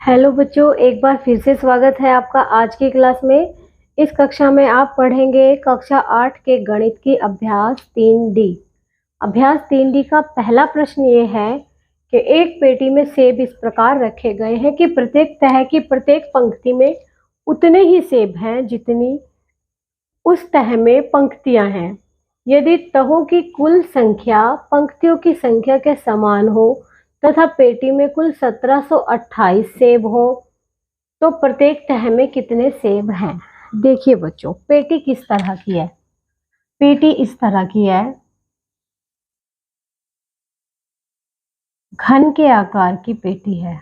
Hello बच्चों, एक बार फिर से स्वागत है आपका आज की क्लास में। इस कक्षा में आप पढ़ेंगे कक्षा 8 के गणित की अभ्यास 3D। अभ्यास 3D का पहला प्रश्न ये है कि एक पेटी में सेब इस प्रकार रखे गए हैं कि प्रत्येक तह की प्रत्येक पंक्ति में उतने ही सेब हैं जितनी उस तह में पंक्तियां हैं। यदि तहों की कुल संख्या पंक्तियों की संख्या के समान हो तथा पेटी में कुल 1728 सेब हो तो प्रत्येक तह में कितने सेब हैं। देखिए बच्चों, पेटी किस तरह की है। पेटी इस तरह की है, घन के आकार की पेटी है।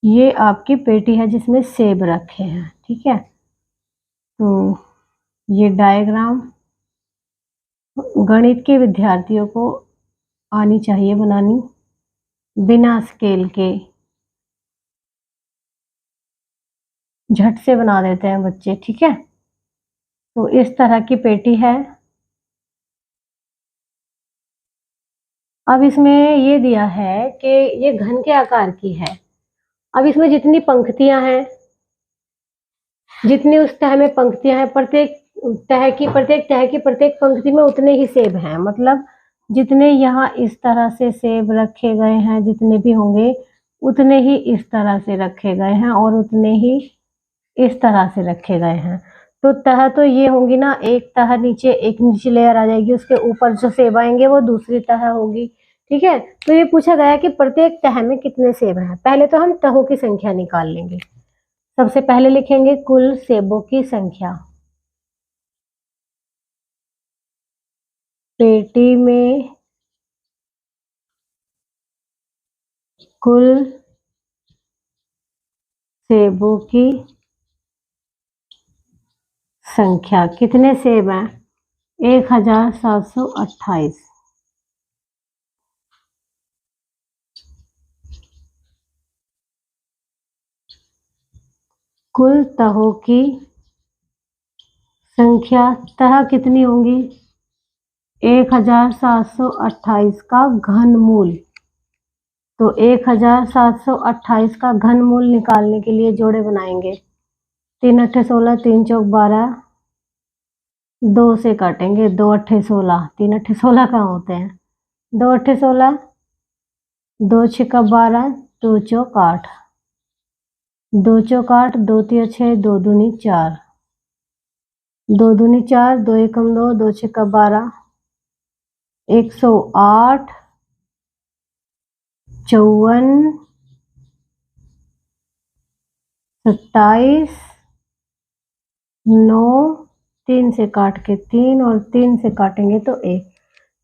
ये आपकी पेटी है जिसमें सेब रखे हैं, ठीक है। तो ये डायग्राम गणित के विद्यार्थियों को आनी चाहिए बनानी, बिना स्केल के झट से बना देते हैं बच्चे, ठीक है। तो इस तरह की पेटी है। अब इसमें ये दिया है कि ये घन के आकार की है। अब इसमें जितनी पंक्तियां हैं, जितनी उस तह में पंक्तियां हैं, प्रत्येक तह की प्रत्येक पंक्ति में उतने ही सेब हैं। मतलब जितने यहाँ इस तरह से सेब रखे गए हैं, जितने भी होंगे उतने ही इस तरह से रखे गए हैं और उतने ही इस तरह से रखे गए हैं। तो तह तो ये होंगी ना, एक तह नीचे, एक नीचे लेयर आ जाएगी, उसके ऊपर जो सेब आएंगे वो दूसरी तह होगी, ठीक है। तो ये पूछा गया कि प्रत्येक तह में कितने सेब हैं। पहले तो हम तहों की संख्या निकाल लेंगे। सबसे पहले लिखेंगे कुल सेबों की संख्या। पेटी में कुल सेबों की संख्या, कितने सेब हैं? 1728। कुल तहों की संख्या, तह कितनी होंगी? 1728 का घनमूल। तो 1728 का घनमूल निकालने के लिए जोड़े बनाएंगे। 3 अट्ठे 16, 3 चौक 12, 2 से काटेंगे, 2 अट्ठे 16, 3 अट्ठे 16 कहाँ होते हैं? 2 अट्ठे 16, 2 छिक्का 12, 2 चौक 8, 2 चौक 8, 2 तिया 6, 2 दूनी 4, 2 दूनी 4, 2 एकम 2, 2 छिक्का 12, 108, 54, 27, 9, 3 से काट के 3 और 3 से काटेंगे तो 1।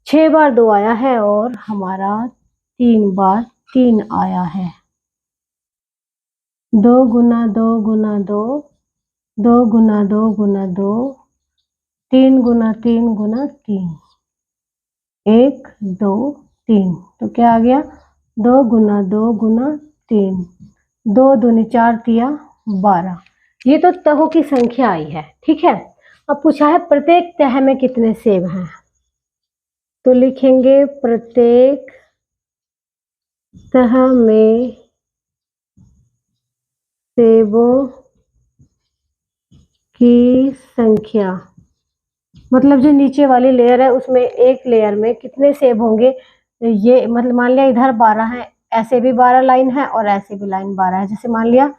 6 बार 2 आया है और हमारा 3 बार 3 आया है। 2 गुना 2 गुना 2, 2 गुना 2 गुना 2, 3 गुना 3 गुना 3, 1 2 3। तो क्या आ गया? 2 गुना 2 गुना 3, 2 दूनी 4 तिया 12। ये तो तहों की संख्या आई है, ठीक है। अब पूछा है प्रत्येक तह में कितने सेब हैं। तो लिखेंगे प्रत्येक तह में सेबों की संख्या, मतलब जो नीचे वाली लेयर है उसमें एक लेयर में कितने सेब होंगे। ये मतलब मान लिया इधर 12 है, ऐसे भी 12 लाइन है और ऐसे भी लाइन 12 है। जैसे मान लिया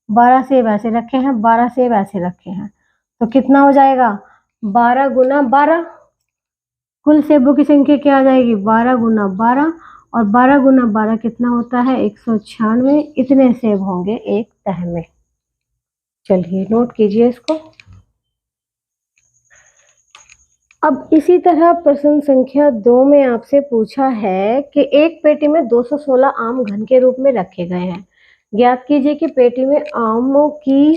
12 सेब ऐसे रखे हैं, 12 सेब ऐसे रखे हैं, तो कितना हो जाएगा? 12 गुना 12। कुल सेबों की संख्या क्या आ जाएगी? 12 गुना 12, और 12 गुना 12 कितना होता है? 196। इतने सेब होंगे एक तह में। चलिए नोट कीजिए इसको। अब इसी तरह प्रश्न संख्या 2 में आपसे पूछा है कि एक पेटी में 216 आम घन के रूप में रखे गए हैं। ज्ञात कीजिए कि पेटी में आमों की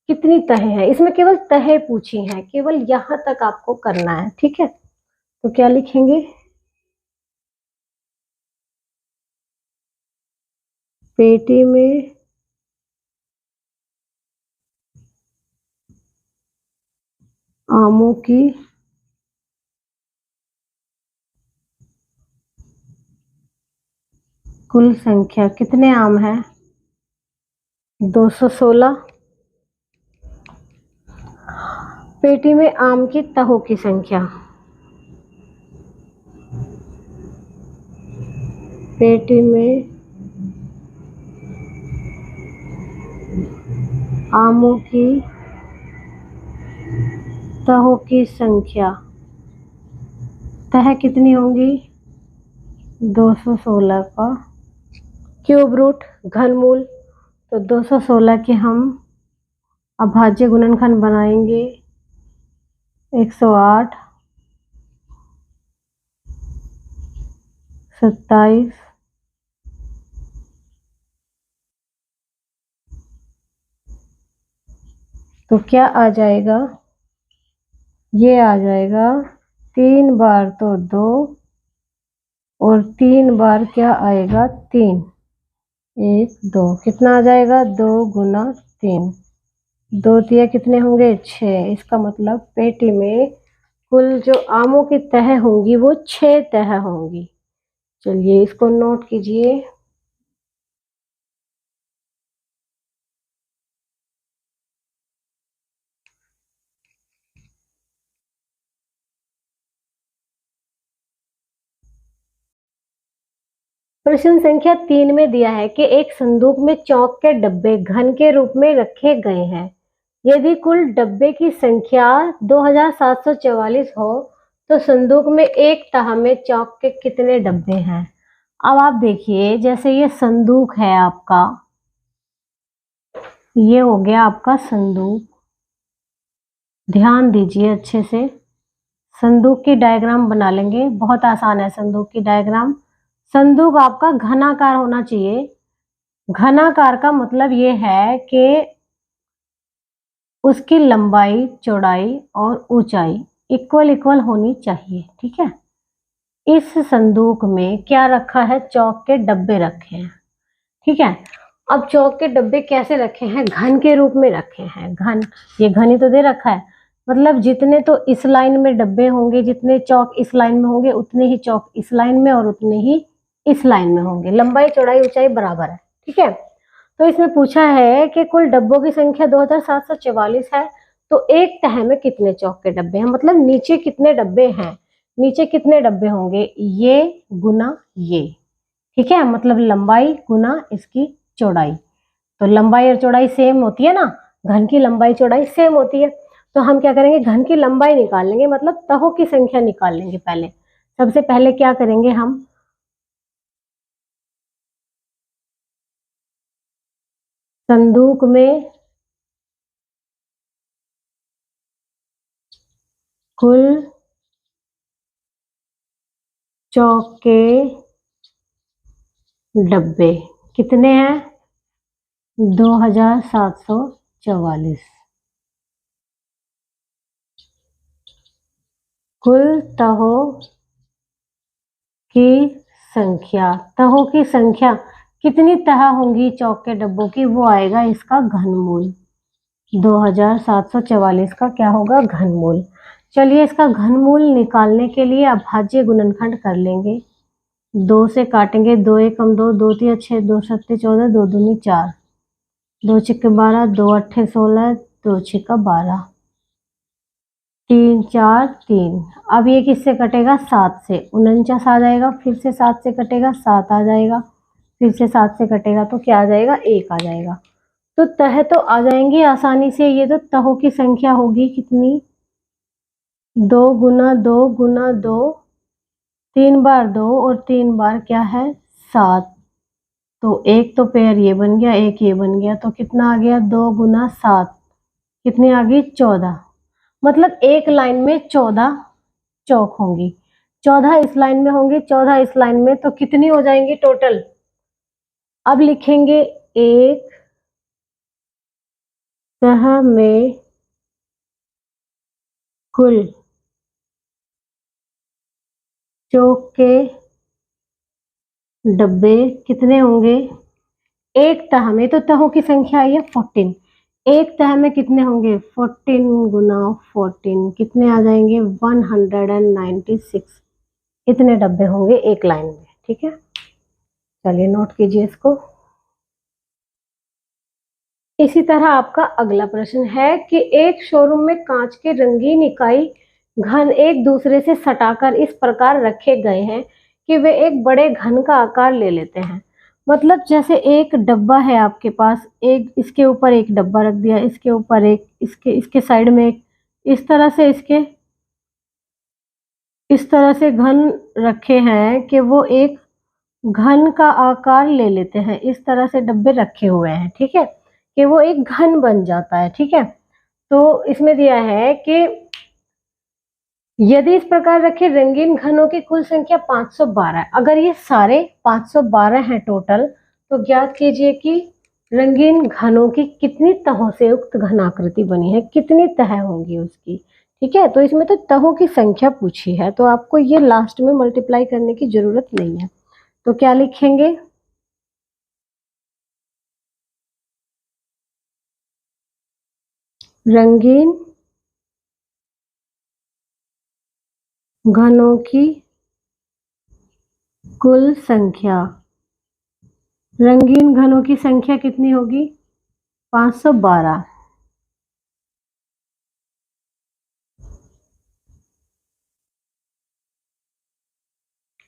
कितनी तहें हैं। इसमें केवल तहें पूछी हैं, केवल यहां तक आपको करना है, ठीक है। तो क्या लिखेंगे? पेटी में आमों की कुल संख्या, कितने आम हैं? 216। पेटी में आम की तहों की संख्या, पेटी में आमों की तहों की संख्या, तह कितनी होंगी? 216 का क्यूब रूट, घनमूल। तो 216 के हम अभाज्य गुणनखंड बनाएंगे 108, 27, तो क्या आ जाएगा? ये आ जाएगा 3 बार तो 2 और 3 बार क्या आएगा? 3, 1 2, कितना आ जाएगा? 2 गुना 3, 2 तिया कितने होंगे? 6। इसका मतलब पेटी में कुल जो आमों की तह होंगी वो 6 तह होंगी। चलिए इसको नोट कीजिए। प्रश्न संख्या 3 में दिया है कि एक संदूक में चौक के डब्बे घन के रूप में रखे गए हैं। यदि कुल डब्बे की संख्या 2744 हो तो संदूक में एक तह में चौक के कितने डब्बे हैं? अब आप देखिए, जैसे ये संदूक है आपका, ये हो गया आपका संदूक। ध्यान दीजिए अच्छे से, संदूक की डायग्राम बना लेंगे, बहुत आसान है संदूक की डायग्राम। संदूक आपका घनाकार होना चाहिए। घनाकार का मतलब ये है कि उसकी लंबाई, चौड़ाई और ऊंचाई इक्वल इक्वल होनी चाहिए, ठीक है। इस संदूक में क्या रखा है? चौक के डब्बे रखे हैं, ठीक है। अब चौक के डब्बे कैसे रखे हैं? घन के रूप में रखे हैं। घन, ये घन ही तो दे रखा है, मतलब जितने तो इस लाइन में डब्बे होंगे, जितने चौक इस लाइन में होंगे, उतने ही चौक इस लाइन में और उतने ही इस लाइन में होंगे। लंबाई चौड़ाई ऊंचाई बराबर है, ठीक है। तो इसमें पूछा है कि कुल डब्बों की संख्या 2744 है, तो एक तह में कितने चौक के डब्बे हैं, मतलब नीचे कितने डब्बे हैं, नीचे कितने डब्बे होंगे? ये गुना ये, ठीक है, मतलब लंबाई गुना इसकी चौड़ाई। तो लंबाई और चौड़ाई सेम होती है ना, घन की लंबाई चौड़ाई सेम होती है। तो हम क्या करेंगे? घन की लंबाई निकाल लेंगे, मतलब तहों की संख्या निकाल लेंगे। पहले, सबसे पहले क्या करेंगे हम? संदूक में कुल चौक के डब्बे कितने हैं? 2744। कुल तहों की संख्या, तहों की संख्या कितनी तह होंगी चौक के डब्बों की, वो आएगा इसका घनमूल। 2744 का क्या होगा? घनमूल। चलिए इसका घनमूल निकालने के लिए अभाज्य गुणनखंड कर लेंगे। 2 से काटेंगे, 2 एकम 2, 2 तिया 6, 2 सत्ते 14, 2 दूनी 4, 2 छिक्के 12, 2 अट्ठे 16, 2 छिक्का 12, 3 4 3। अब ये किससे कटेगा? 7 से। 49 आ जाएगा, फिर से 7 से कटेगा, 7 आ जाएगा, फिर से 7 से कटेगा तो क्या आ जाएगा? 1 आ जाएगा। तो तह तो आ जाएंगी आसानी से। ये तो तहों की संख्या होगी कितनी? 2 गुना 2 गुना 2, 3 बार 2 और 3 बार क्या है? 7। तो एक तो पेयर ये बन गया, एक ये बन गया, तो कितना आ गया? 2 गुना 7, कितनी आ गई? 14। मतलब एक लाइन में 14 चौक होंगी, 14 इस लाइन में होंगी, 14 इस लाइन में, तो कितनी हो जाएंगी टोटल? अब लिखेंगे एक तह में कुल चौक के डब्बे कितने होंगे? एक तह में, तो तहों की संख्या आई है 14, एक तह में कितने होंगे? 14 गुना 14, कितने आ जाएंगे? 196। इतने डब्बे होंगे एक लाइन में, ठीक है। चलिए नोट कीजिए इसको। इसी तरह आपका अगला प्रश्न है कि एक शोरूम में कांच के रंगीन इकाई घन एक दूसरे से सटाकर इस प्रकार रखे गए हैं कि वे एक बड़े घन का आकार ले लेते हैं। मतलब जैसे एक डब्बा है आपके पास, एक इसके ऊपर एक डब्बा रख दिया, इसके ऊपर एक, इसके इसके साइड में एक, इस तरह से इसके इस तरह से घन रखे हैं कि वो एक घन का आकार ले लेते हैं। इस तरह से डब्बे रखे हुए हैं, ठीक है, कि वो एक घन बन जाता है। ठीक है, तो इसमें दिया है कि यदि इस प्रकार रखे रंगीन घनों की कुल संख्या 512 है। अगर ये सारे 512 हैं टोटल, तो ज्ञात कीजिए कि रंगीन घनों की कितनी तहों से युक्त घनाकृति बनी है, कितनी तह होंगी उसकी। ठीक है, तो इसमें तो तहों की संख्या पूछी है, तो आपको ये लास्ट में मल्टीप्लाई करने की जरूरत नहीं है। तो क्या लिखेंगे, रंगीन घनों की कुल संख्या, रंगीन घनों की संख्या कितनी होगी, 512।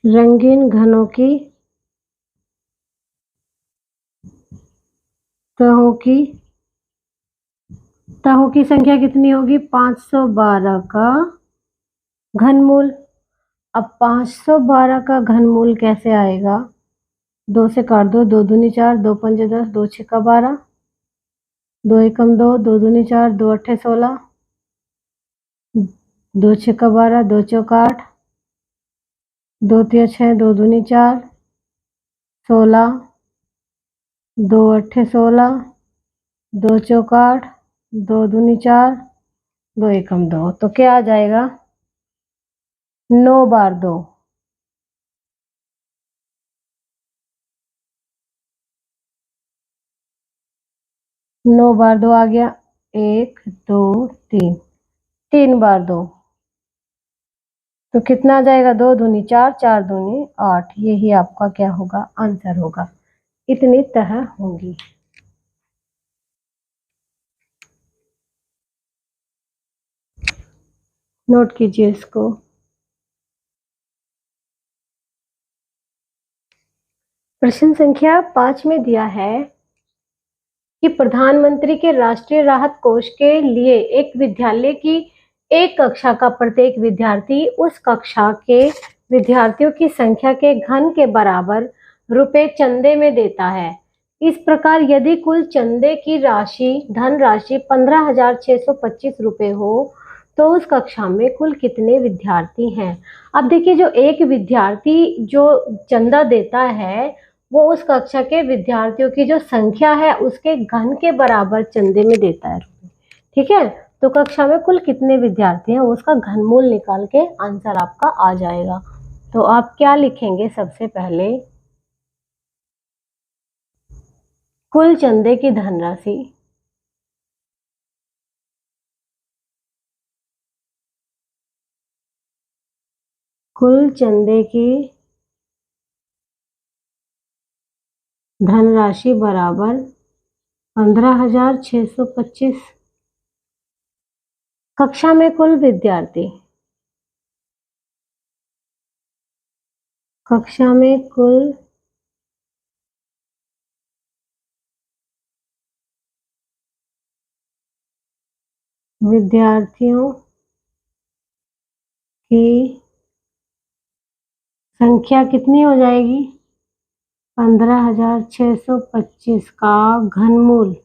रंगीन घनों की तहों की संख्या कितनी होगी, 512 का घनमूल। अब 512 का घनमूल कैसे आएगा, 2 से काट दो, 2 दूनी 4, 2 पंजे 10, 2 छक्का 12, 2 एकम 2, 2 दूनी 4, 2 अट्ठे 16, 2 छक्का 12, 2 चौक 8, 2 तिया 6, 2 दूनी 4, 16, 2 अट्ठे 16, 2 चौक 8, 2 दूनी 4, 2 एकम 2, तो क्या आ जाएगा, 9 बार 2। 9 बार 2 आ गया, 1 2 3, 3 बार 2, तो कितना आ जाएगा, 2 दूनी 4, 4 दूनी 8। यही आपका क्या होगा, आंसर होगा। इतनी तह होंगी। नोट कीजिए इसको। प्रश्न संख्या 5 में दिया है कि प्रधानमंत्री के राष्ट्रीय राहत कोष के लिए एक विद्यालय की एक कक्षा का प्रत्येक विद्यार्थी उस कक्षा के विद्यार्थियों की संख्या के घन के बराबर रुपए चंदे में देता है। इस प्रकार यदि कुल चंदे की धनराशि 15,625 रुपए हो, तो उस कक्षा में कुल कितने विद्यार्थी हैं। अब देखिए, जो एक विद्यार्थी जो चंदा देता है, वो उस कक्षा के विद्यार्थियों की जो संख्या है उसके घन के बराबर चंदे में देता है। ठीक है, तो कक्षा में कुल कितने विद्यार्थी हैं उसका घनमूल निकाल के आंसर आपका आ जाएगा। तो आप क्या लिखेंगे, सबसे पहले कुल चंदे की धनराशि, कुल चंदे की धनराशि बराबर 15,625। कक्षा में कुल विद्यार्थी, कक्षा में कुल विद्यार्थियों की संख्या कितनी हो जाएगी, 15,625 का घनमूल।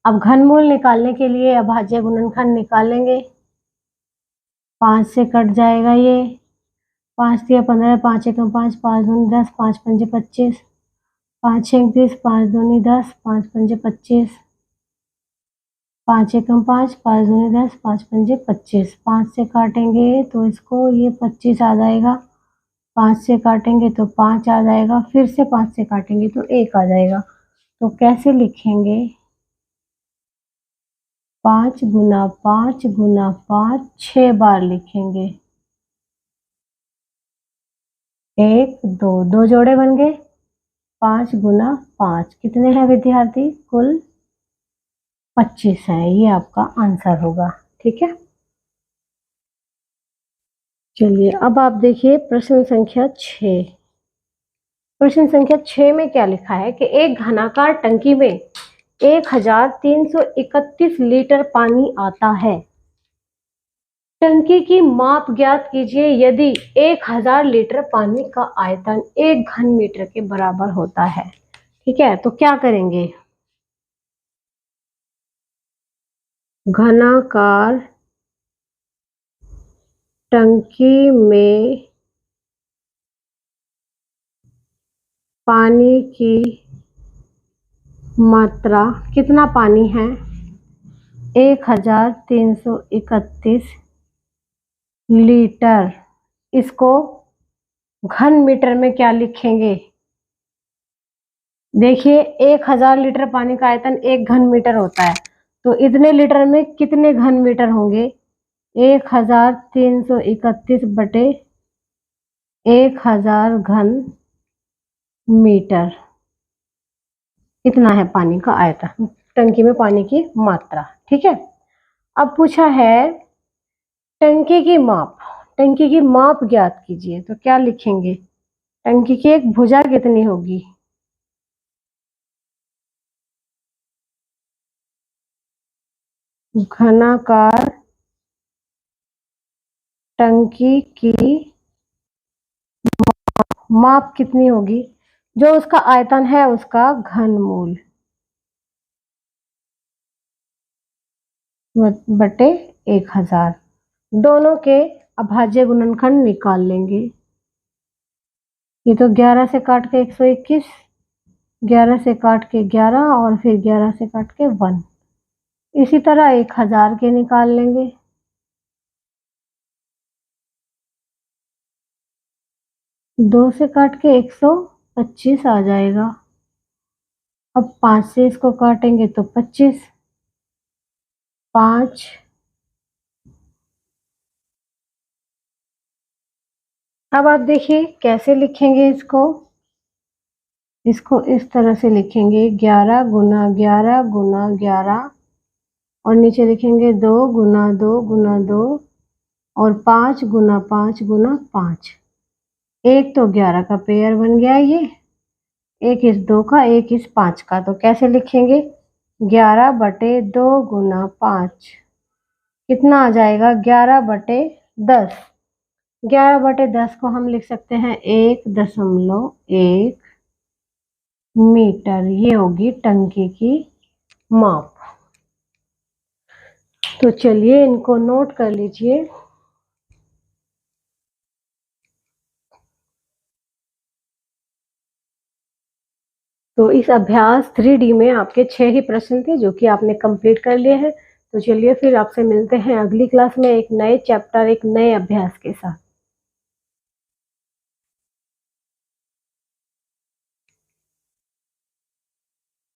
अब घनमूल निकालने के लिए अभाज्य गुणनखंड निकालेंगे। 5 से कट जाएगा ये, 5 तिया 15, 5 एकम 5, 5 दूनी 10, 5 पंजे 25, 5 छः 30, 5 दूनी 10, 5 पंजे 25, 5 एकम 5, 5 दूनी 10, 5 पंजे 25। 5 से काटेंगे तो इसको ये 25 आ जाएगा, 5 से काटेंगे तो 5 आ जाएगा, फिर से 5 से काटेंगे तो 1 आ जाएगा। तो कैसे लिखेंगे, 5 गुना 5 गुना 5, 6 बार लिखेंगे। 1 2, 2 जोड़े बन गए, 5 गुना 5 कितने हैं विद्यार्थी, कुल 25 है, ये आपका आंसर होगा। ठीक है, चलिए अब आप देखिए प्रश्न संख्या 6। प्रश्न संख्या 6 में क्या लिखा है कि एक घनाकार टंकी में 1331 लीटर पानी आता है। टंकी की माप ज्ञात कीजिए यदि 1000 लीटर पानी का आयतन 1 घन मीटर के बराबर होता है। ठीक है, तो क्या करेंगे, घनाकार टंकी में पानी की मात्रा, कितना पानी है, 1331 लीटर। इसको घन मीटर में क्या लिखेंगे, देखिए 1000 लीटर पानी का आयतन 1 घन मीटर होता है, तो इतने लीटर में कितने घन मीटर होंगे, 1331 बटे 1000 घन मीटर। कितना है पानी का आयतन, टंकी में पानी की मात्रा। ठीक है, अब पूछा है टंकी की माप, टंकी की माप ज्ञात कीजिए, तो क्या लिखेंगे, टंकी की एक भुजा कितनी होगी, घनाकार टंकी की माप कितनी होगी, जो उसका आयतन है उसका घनमूल बटे 1000। दोनों के अभाज्य गुणनखंड निकाल लेंगे। ये तो 11 से काट के 121, 11 से काट के 11 और फिर 11 से काट के 1। इसी तरह 1000 के निकाल लेंगे। 2 से काट के 125 आ जाएगा। अब 5 से इसको काटेंगे तो 25, 5, अब आप देखिए कैसे लिखेंगे इसको इस तरह से लिखेंगे, 11 गुना 11 गुना 11 और नीचे लिखेंगे 2 गुना 2 गुना 2 और 5 गुना 5 गुना 5। एक तो 11 का पेयर बन गया ये, एक इस 2 का, एक इस 5 का, तो कैसे लिखेंगे, 11 बटे 2 गुना 5 कितना आ जाएगा, 11 बटे 10। 11 बटे 10 को हम लिख सकते हैं 1.1 मीटर। ये होगी टंकी की माप। तो चलिए इनको नोट कर लीजिए। तो इस अभ्यास 3D में आपके 6 ही प्रश्न थे जो कि आपने कंप्लीट कर लिए हैं। तो चलिए फिर आपसे मिलते हैं अगली क्लास में एक नए चैप्टर, एक नए अभ्यास के साथ।